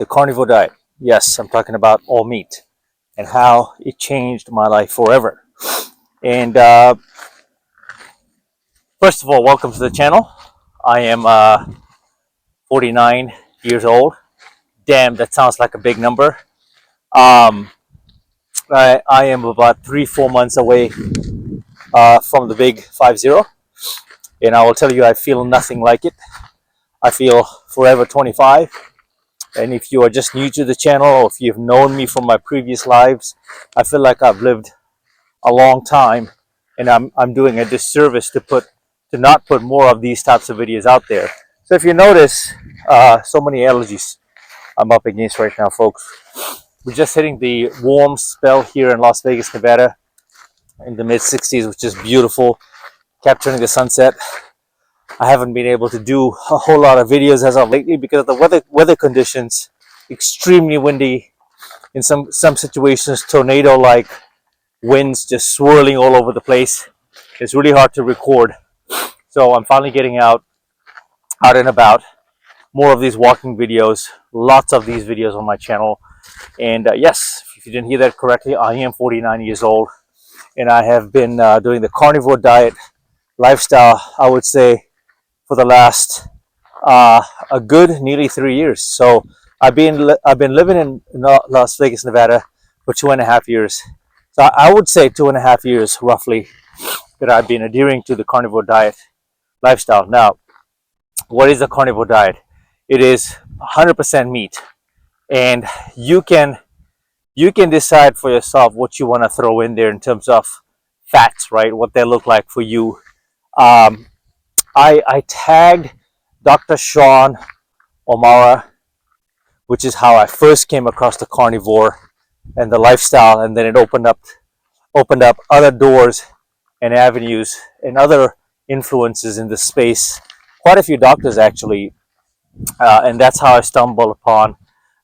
The carnivore diet. Yes, I'm talking about all meat and how it changed my life forever. And first of all, welcome to the channel. I am 49 years old. Damn, that sounds like a big number. Um, I am about 3-4 months away from the big 50, and I will tell you, I feel nothing like it. I feel forever 25. And if you are just new to the channel, or if you've known me from my previous lives, I feel like I've lived a long time, and I'm doing a disservice to not put more of these types of videos out there. So if you notice, so many allergies I'm up against right now, folks. We're just hitting the warm spell here in Las Vegas, Nevada, in the mid 60s, which is beautiful, capturing the sunset. I haven't been able to do a whole lot of videos as of lately because of the weather conditions. Extremely windy, in some situations tornado-like winds just swirling all over the place. It's really hard to record. So I'm finally getting out and about. More of these walking videos, lots of these videos on my channel. And yes, if you didn't hear that correctly, I am 49 years old, and I have been doing the carnivore diet lifestyle, I would say, for the last a good nearly 3 years. So I've been living in Las Vegas, Nevada for 2.5 years. So I would say 2.5 years roughly that I've been adhering to the carnivore diet lifestyle. Now, what is the carnivore diet? It is 100% meat, and you can decide for yourself what you want to throw in there in terms of fats, right? What they look like for you. I tagged Dr. Sean O'Mara, which is how I first came across the carnivore and the lifestyle, and then it opened up other doors and avenues and other influences in the space. Quite a few doctors actually, and that's how I stumbled upon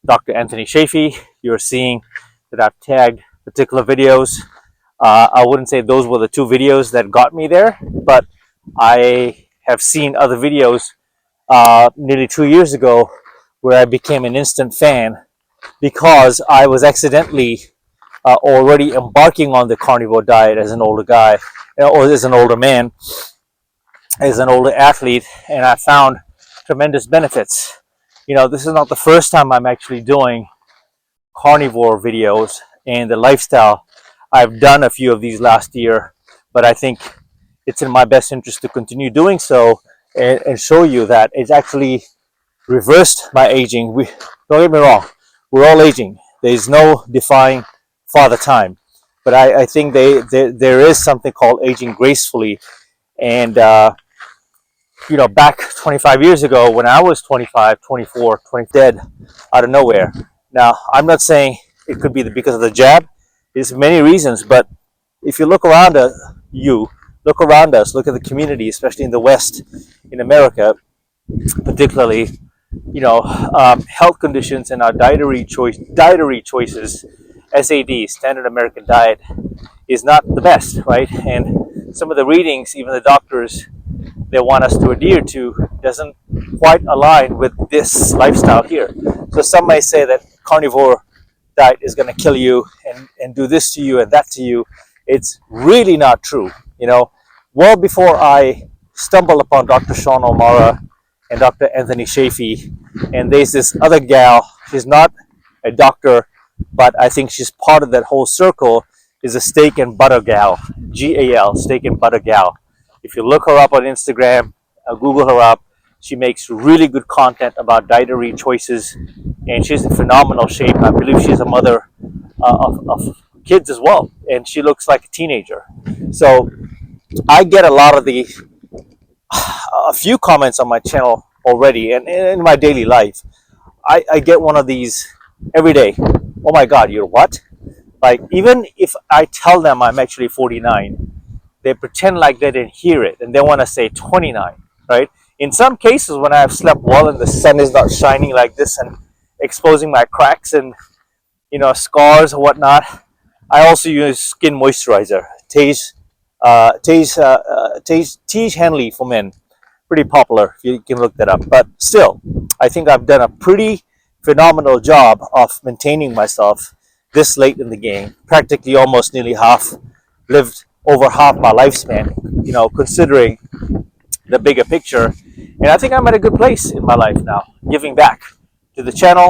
Dr. Anthony Shafee. You're seeing that I've tagged particular videos. I wouldn't say those were the two videos that got me there, but I have seen other videos nearly 2 years ago where I became an instant fan because I was accidentally already embarking on the carnivore diet as an older guy, or as an older man, as an older athlete, and I found tremendous benefits. This is not the first time I'm actually doing carnivore videos and the lifestyle. I've done a few of these last year, but I think it's in my best interest to continue doing so and show you that it's actually reversed my aging. Don't get me wrong, we're all aging. There's no defying father time, but I think there is something called aging gracefully. And back 25 years ago when I was 25, 24, 20, dead out of nowhere. Now, I'm not saying it could be because of the jab. There's many reasons, but if you look around us, look at the community, especially in the West, in America, particularly, health conditions and our dietary choices, SAD, Standard American Diet, is not the best, right? And some of the readings, even the doctors they want us to adhere to, doesn't quite align with this lifestyle here. So some may say that carnivore diet is going to kill you and do this to you and that to you. It's really not true. Well before I stumbled upon Dr. Sean O'Mara and Dr. Anthony Shafee, and there's this other gal, she's not a doctor, but I think she's part of that whole circle, is a steak and butter gal, GAL, steak and butter gal. If you look her up on Instagram, Google her up, she makes really good content about dietary choices, and she's in phenomenal shape. I believe she's a mother of kids as well, and she looks like a teenager. So I get a few comments on my channel already, and in my daily life, I get one of these every day. Oh my God, you're what? Like, even if I tell them I'm actually 49, they pretend like they didn't hear it, and they want to say 29, right? In some cases, when I have slept well and the sun is not shining like this and exposing my cracks and scars or whatnot, I also use skin moisturizer, Tage Henley for men. Pretty popular, if you can look that up. But still, I think I've done a pretty phenomenal job of maintaining myself this late in the game, practically almost nearly half, lived over half my lifespan, considering the bigger picture. And I think I'm at a good place in my life now, giving back to the channel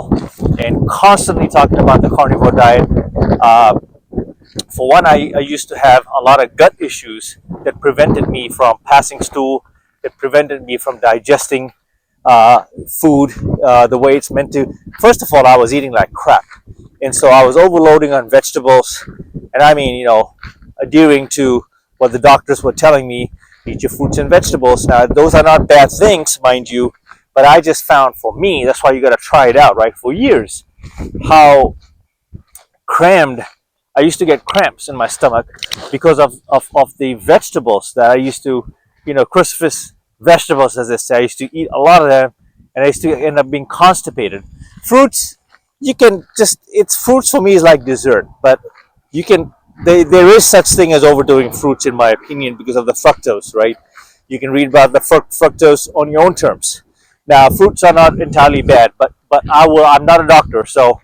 and constantly talking about the carnivore diet. Uh, for one, I used to have a lot of gut issues that prevented me from passing stool, that prevented me from digesting food the way it's meant to. First of all, I was eating like crap. And so I was overloading on vegetables. And I mean, adhering to what the doctors were telling me, eat your fruits and vegetables. Now, those are not bad things, mind you, but I just found for me, that's why you got to try it out, right? For years, how crammed I used to get cramps in my stomach because of the vegetables that I used to, crucifix vegetables, as they say. I used to eat a lot of them, and I used to end up being constipated. Fruits, you can just, it's fruits for me is like dessert, but you can, there is such thing as overdoing fruits, in my opinion, because of the fructose, right? You can read about the fructose on your own terms. Now, fruits are not entirely bad, but I'm not a doctor, so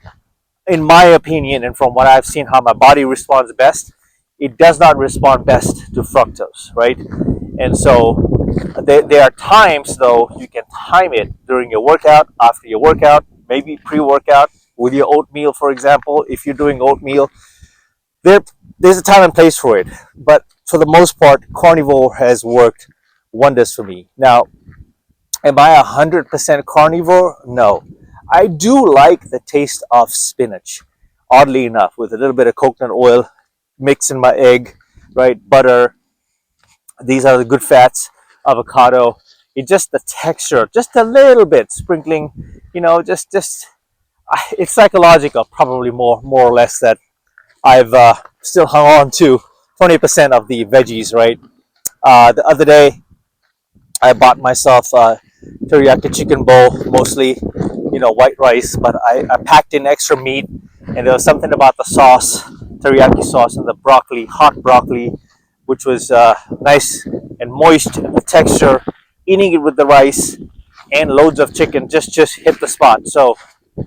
in my opinion, and from what I've seen, how my body responds best, it does not respond best to fructose, right? And so there are times, though, you can time it during your workout, after your workout, maybe pre-workout, with your oatmeal, for example. If you're doing oatmeal, there's a time and place for it. But for the most part, carnivore has worked wonders for me. Now, am I 100% carnivore? No. I do like the taste of spinach, oddly enough, with a little bit of coconut oil mixed in my egg, right? Butter. These are the good fats, avocado. It's just the texture, just a little bit, sprinkling, just it's psychological, probably more or less, that I've still hung on to 20% of the veggies, right? The other day, I bought myself a teriyaki chicken bowl, mostly, white rice, but I packed in extra meat, and there was something about the sauce, teriyaki sauce, and the broccoli, hot broccoli, which was nice and moist, and the texture, eating it with the rice and loads of chicken just hit the spot. So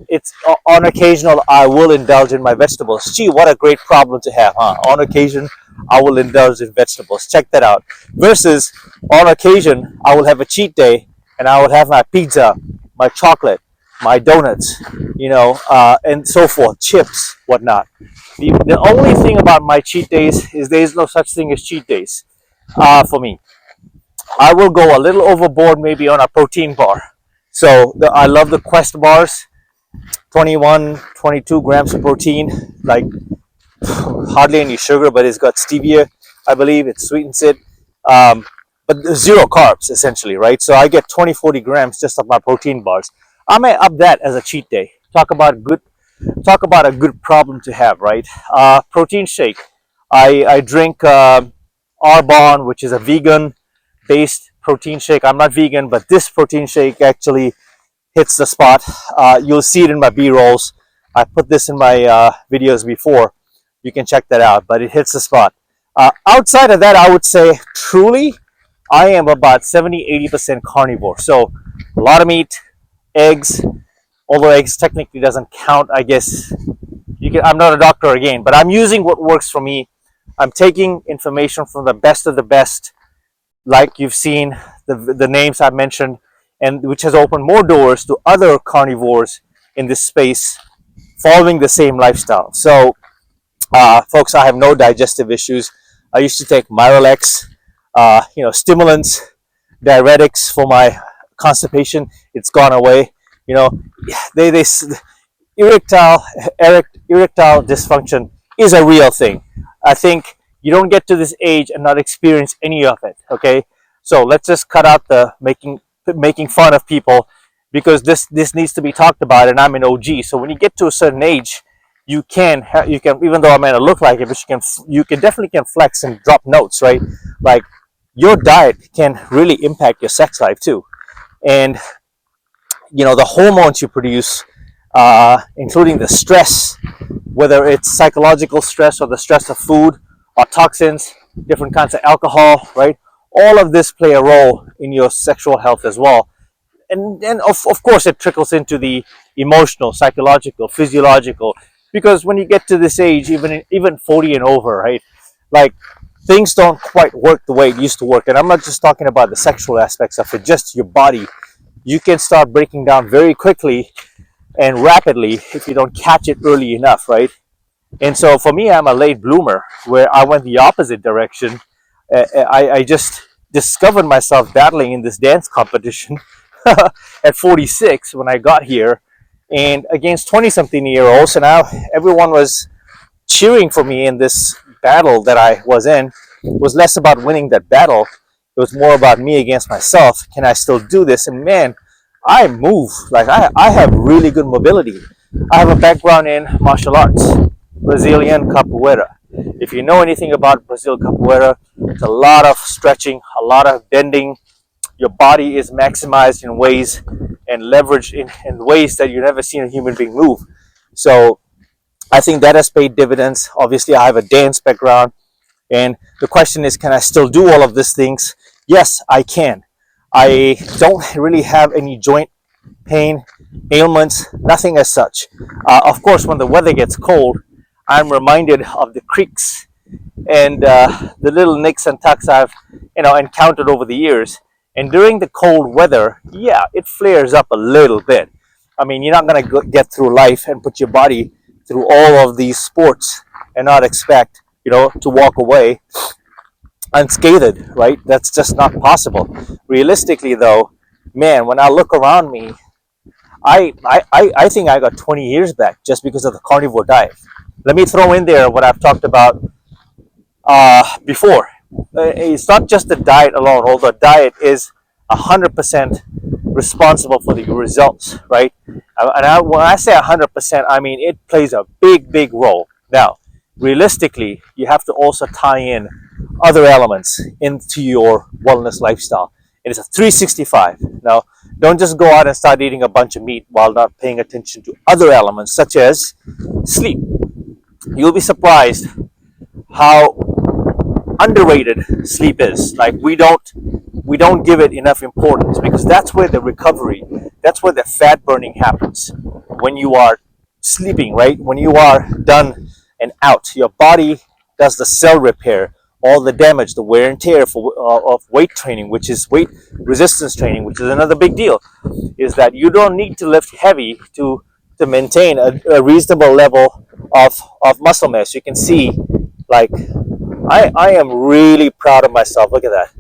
it's on occasional I will indulge in my vegetables. Gee, what a great problem to have, huh? On occasion I will indulge in vegetables. Check that out. Versus on occasion I will have a cheat day and I will have my pizza, my chocolate, my donuts, and so forth, chips, whatnot. The only thing about my cheat days is there is no such thing as cheat days for me. I will go a little overboard maybe on a protein bar. So I love the Quest bars, 21, 22 grams of protein, like hardly any sugar, but it's got stevia, I believe. It sweetens it. But zero carbs, essentially, right? So I get 20, 40 grams just of my protein bars. I may up that as a cheat day. Talk about a good problem to have, right? Protein shake. I drink Arbonne, which is a vegan-based protein shake. I'm not vegan, but this protein shake actually hits the spot. You'll see it in my B-rolls. I put this in my videos before. You can check that out, but it hits the spot. Outside of that, I would say truly, I am about 70-80% carnivore. So a lot of meat, eggs, although eggs technically doesn't count, I guess. I'm not a doctor again, but I'm using what works for me. I'm taking information from the best of the best, like you've seen the names I mentioned, and which has opened more doors to other carnivores in this space following the same lifestyle. So, folks, I have no digestive issues. I used to take Miralax, stimulants, diuretics for my constipation. It's gone away. They erectile dysfunction is a real thing. I think you don't get to this age and not experience any of it. Okay, so let's just cut out the making fun of people, because this needs to be talked about, and I'm an OG. So when you get to a certain age, you can even though I may not look like it, but you can definitely flex and drop notes, right? Like your diet can really impact your sex life too, and the hormones you produce, including the stress, whether it's psychological stress or the stress of food or toxins, different kinds of alcohol, right? All of this play a role in your sexual health as well. and of course it trickles into the emotional, psychological, physiological, because when you get to this age, even 40 and over, right, like things don't quite work the way it used to work. And I'm not just talking about the sexual aspects of it, just your body. You can start breaking down very quickly and rapidly if you don't catch it early enough, right? And so for me, I'm a late bloomer where I went the opposite direction. I just discovered myself battling in this dance competition at 46 when I got here, and against 20 something year olds. So now everyone was cheering for me in this battle that I was in. It was less about winning that battle. It was more about me against myself. Can I still do this? And man, I move. Like I have really good mobility. I have a background in martial arts, Brazilian capoeira. If you know anything about Brazil capoeira, it's a lot of stretching, a lot of bending. Your body is maximized in ways and leveraged in ways that you've never seen a human being move. So I think that has paid dividends. Obviously, I have a dance background. And the question is, can I still do all of these things? Yes, I can. I don't really have any joint pain, ailments, nothing as such. Of course, when the weather gets cold, I'm reminded of the creaks and the little nicks and tucks I've encountered over the years. And during the cold weather, yeah, it flares up a little bit. I mean, you're not going to get through life and put your body through all of these sports and not expect, to walk away unscathed, right? That's just not possible. Realistically, though, man, when I look around me, I think I got 20 years back just because of the carnivore diet. Let me throw in there what I've talked about before. It's not just the diet alone, although diet is 100% responsible for the results, right? When I say 100%, I mean it plays a big, big role. Now, realistically, you have to also tie in other elements into your wellness lifestyle. It is a 365. Now, don't just go out and start eating a bunch of meat while not paying attention to other elements such as sleep. You'll be surprised how underrated sleep is. Like we don't give it enough importance because that's where the recovery, that's where the fat burning happens. When you are sleeping, right? When you are done and out, your body does the cell repair, all the damage, the wear and tear of weight training, which is weight resistance training, which is another big deal, is that you don't need to lift heavy to maintain a reasonable level of muscle mass. You can see, like, I am really proud of myself. Look at that.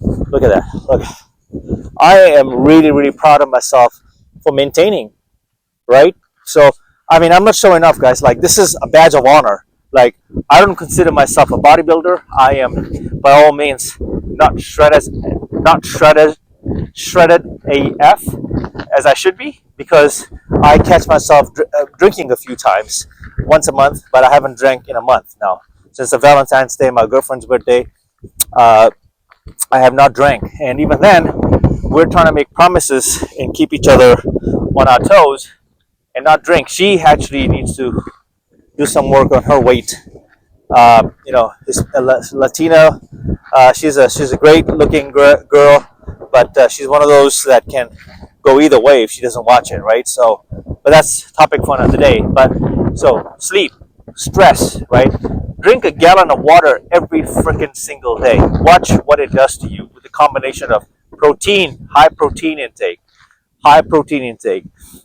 Look at that. Look. I am really, really proud of myself for maintaining, right? So, I mean, I'm not showing off, guys. Like, this is a badge of honor. Like, I don't consider myself a bodybuilder. I am, by all means, not shredded AF as I should be, because I catch myself drinking a few times, once a month, but I haven't drank in a month now. Since the Valentine's Day, my girlfriend's birthday, I have not drank. And even then, we're trying to make promises and keep each other on our toes and not drink. She actually needs to do some work on her weight. Is a Latina. She's a great looking girl, but she's one of those that can go either way if she doesn't watch it, right? So, but that's topic for another day. But so sleep, stress, right? Drink a gallon of water every freaking single day. Watch what it does to you with the combination of protein, high protein intake,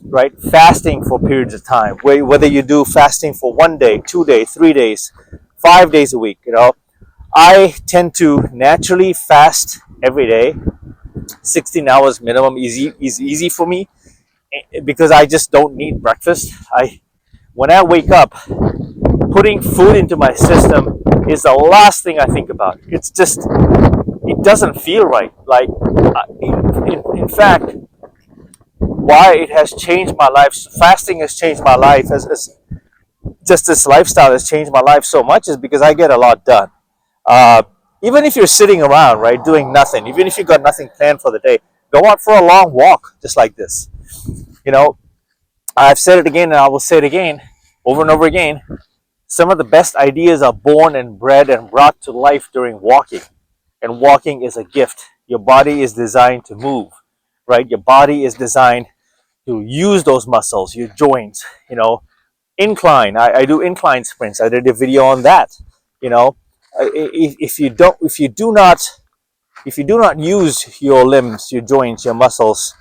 right? Fasting for periods of time, whether you do fasting for 1 day, 2 days, 3 days, 5 days a week. I tend to naturally fast every day. 16 hours minimum is easy for me because I just don't need breakfast. When I wake up, putting food into my system is the last thing I think about. It's just, it doesn't feel right. Like, in fact, why it has changed my life, fasting has changed my life, as just this lifestyle has changed my life so much, is because I get a lot done. Even if you're sitting around, right, doing nothing, even if you've got nothing planned for the day, go out for a long walk, just like this. I've said it again and I will say it again, over and over again. Some of the best ideas are born and bred and brought to life during walking. And walking is a gift. Your body is designed to move. right? Your body is designed to use those muscles, your joints, you know. Incline, I do incline sprints. I did a video on that. You know, if you don't, if you do not use your limbs, your joints, your muscles,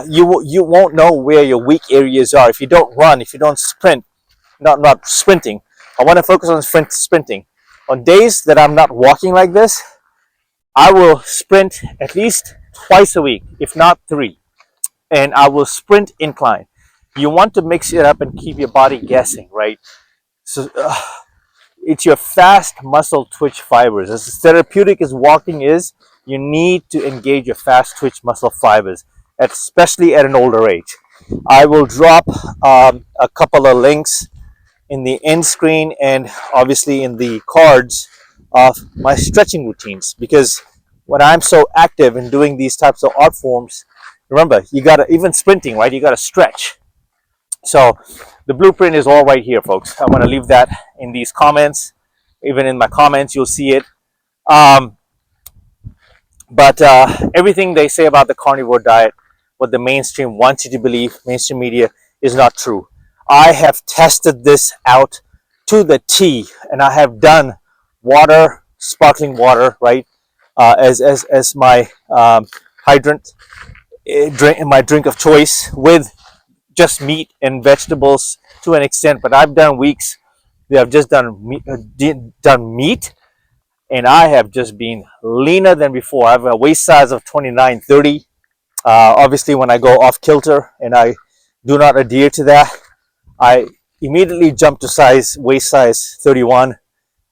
you won't know where your weak areas are. If you don't run, if you don't sprint, not sprinting. I want to focus on sprinting. On days that I'm not walking like this, I will sprint at least twice a week, if not three, and I will sprint incline. You want to mix it up and keep your body guessing, right? So it's your fast muscle twitch fibers. As therapeutic as walking is, you need to engage your fast twitch muscle fibers, especially at an older age. I will drop a couple of links in the end screen and obviously in the cards of my stretching routines, because when I'm so active in doing these types of art forms, remember, you gotta, even sprinting, right? You gotta stretch. So the blueprint is all right here, folks. I'm going to leave that in these comments. Even in my comments, you'll see it. But everything they say about the carnivore diet, what the mainstream wants you to believe, mainstream media, is not true. I have tested this out to the T, and I have done water, sparkling water, right, as my hydrant, my drink of choice, with just meat and vegetables to an extent. But I've done weeks that I've just done meat, and I have just been leaner than before. I have a waist size of 29, 30. Obviously, when I go off kilter and I do not adhere to that, I immediately jump to waist size 31,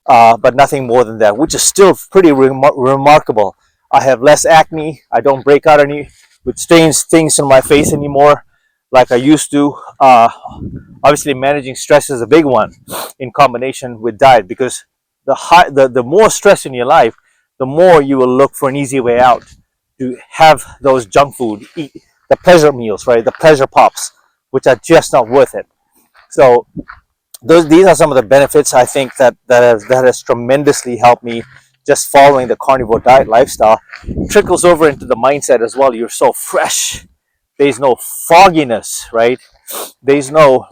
but nothing more than that, which is still pretty remarkable. I have less acne. I don't break out any with strange things on my face anymore like I used to. Obviously, managing stress is a big one in combination with diet, because the more stress in your life, the more you will look for an easy way out to have those junk food, eat the pleasure meals, right? The pleasure pops, which are just not worth it. So these are some of the benefits I think that has tremendously helped me just following the carnivore diet lifestyle. It trickles over into the mindset as well. You're so fresh. There's no fogginess, right? There's no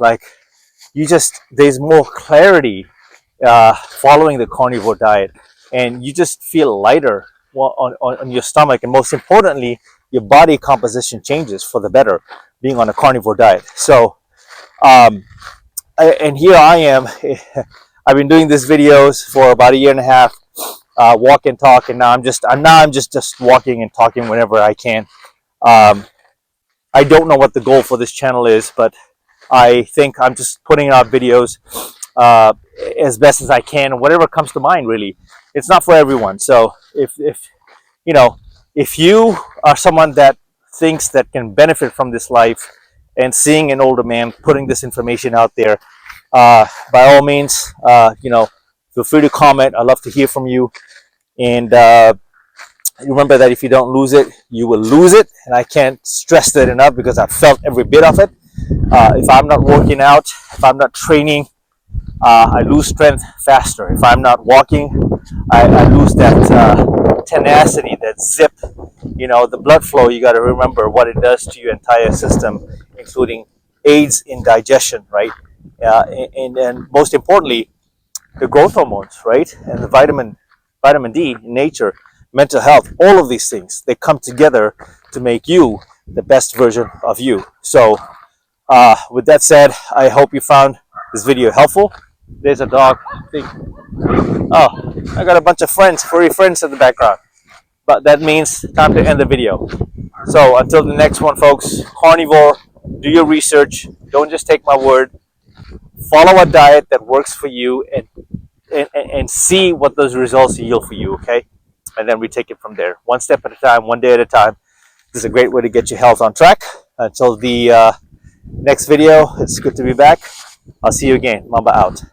there's more clarity following the carnivore diet, and you just feel lighter on your stomach, and most importantly, your body composition changes for the better being on a carnivore diet. So and here I am. I've been doing these videos for about a year and a half, walk and talk, and now I'm just walking and talking whenever I can. I don't know what the goal for this channel is, but I think I'm just putting out videos as best as I can, whatever comes to mind. Really, it's not for everyone. So if you are someone that thinks that can benefit from this life and seeing an older man putting this information out there, by all means, feel free to comment. I'd love to hear from you. And remember that if you don't lose it, you will lose it. And I can't stress that enough, because I've felt every bit of it. If I'm not working out, if I'm not training, I lose strength faster. If I'm not walking, I lose that tenacity, that zip. The blood flow, you got to remember what it does to your entire system, including aids in digestion, right? And most importantly, the growth hormones, right? And the vitamin D in nature, mental health, all of these things, they come together to make you the best version of you. So with that said, I hope you found this video helpful. There's a dog thing. Oh, I got a bunch of furry friends in the background. But that means time to end the video. So until the next one, folks, carnivore, do your research. Don't just take my word. Follow a diet that works for you, and see what those results yield for you, okay? And then we take it from there. One step at a time, one day at a time. This is a great way to get your health on track. Until the next video, it's good to be back. I'll see you again. Mamba out.